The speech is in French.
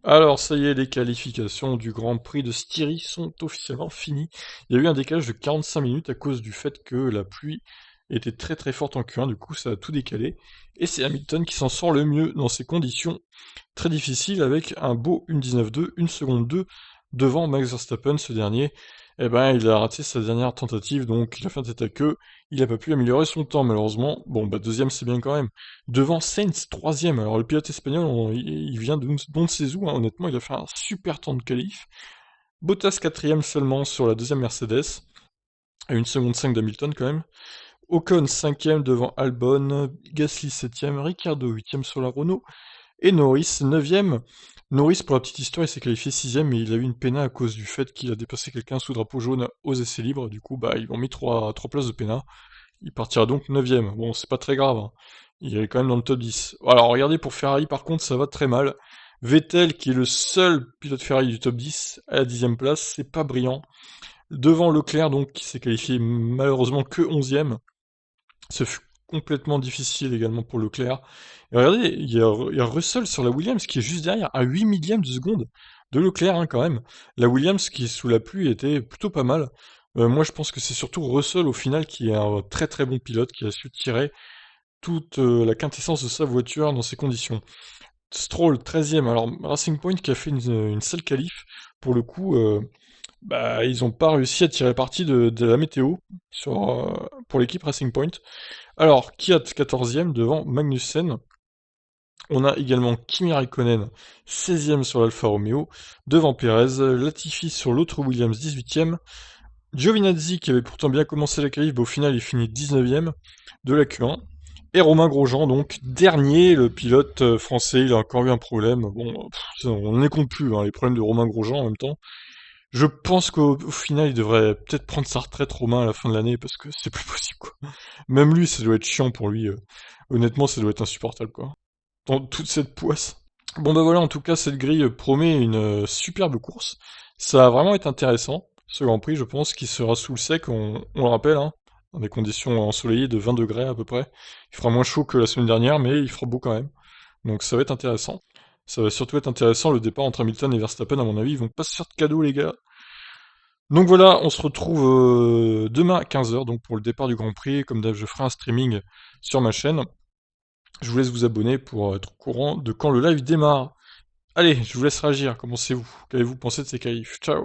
Alors, ça y est, les qualifications du Grand Prix de Styrie sont officiellement finies. Il y a eu un décalage de 45 minutes à cause du fait que la pluie était très très forte en Q1, du coup ça a tout décalé. Et c'est Hamilton qui s'en sort le mieux dans ces conditions très difficiles avec un beau 1,19,2, 1 seconde 2 devant Max Verstappen, ce dernier. Eh ben, il a raté sa dernière tentative, donc il a fait un tête à queue. Il n'a pas pu améliorer son temps, malheureusement. Bon, bah, deuxième, c'est bien quand même. Devant Sainz, troisième. Alors, le pilote espagnol, il vient de d'on ne sait où, hein. Honnêtement, il a fait un super temps de qualif. Bottas, quatrième seulement sur la deuxième Mercedes, à 1 seconde 5 d'Hamilton quand même. Ocon, cinquième devant Albon. Gasly, septième. Ricciardo, huitième sur la Renault. Et Norris, neuvième. Norris, pour la petite histoire, il s'est qualifié sixième, mais il a eu une péna à cause du fait qu'il a dépassé quelqu'un sous drapeau jaune aux essais libres. Du coup, bah, ils lui ont mis trois places de péna. Il partira donc neuvième. Bon, c'est pas très grave, hein. Il est quand même dans le top 10. Alors, regardez, pour Ferrari, par contre, ça va très mal. Vettel, qui est le seul pilote Ferrari du top 10, à la 10e place, c'est pas brillant. Devant Leclerc, donc, qui s'est qualifié malheureusement que 11e. Ce fut complètement difficile également pour Leclerc. Et regardez, il y a Russell sur la Williams qui est juste derrière, à 8 millièmes de seconde de Leclerc, hein, quand même. La Williams qui, sous la pluie, était plutôt pas mal. Moi, je pense que c'est surtout Russell, au final, qui est un très très bon pilote, qui a su tirer toute la quintessence de sa voiture dans ces conditions. Stroll, 13e. Alors, Racing Point qui a fait une sale qualif. Pour le coup, bah, ils n'ont pas réussi à tirer parti de la météo pour l'équipe Racing Point. Alors, Kiat 14e devant Magnussen. On a également Kimi Raikkonen 16e sur l'Alfa Romeo, devant Perez, Latifi sur l'autre Williams 18e, Giovinazzi qui avait pourtant bien commencé la qualif, mais au final il finit 19e de la Q1, et Romain Grosjean donc dernier, le pilote français, il a encore eu un problème, bon, on n'en compte plus, hein, les problèmes de Romain Grosjean en même temps. Je pense qu'au final il devrait peut-être prendre sa retraite Romain à la fin de l'année, parce que c'est plus possible quoi. Même lui, ça doit être chiant pour lui. Honnêtement, ça doit être insupportable, quoi. Dans toute cette poisse. Bon bah voilà, en tout cas, cette grille promet une superbe course. Ça va vraiment être intéressant, ce Grand Prix, je pense, qui sera sous le sec, on le rappelle, hein, dans des conditions ensoleillées de 20 degrés à peu près. Il fera moins chaud que la semaine dernière, mais il fera beau quand même. Donc ça va être intéressant. Ça va surtout être intéressant le départ entre Hamilton et Verstappen, à mon avis. Ils vont pas se faire de cadeaux, les gars. Donc voilà, on se retrouve demain à 15h donc pour le départ du Grand Prix. Comme d'hab, je ferai un streaming sur ma chaîne. Je vous laisse vous abonner pour être au courant de quand le live démarre. Allez, je vous laisse réagir. Comment c'est vous? Qu'avez-vous pensé de ces qualifs? Ciao!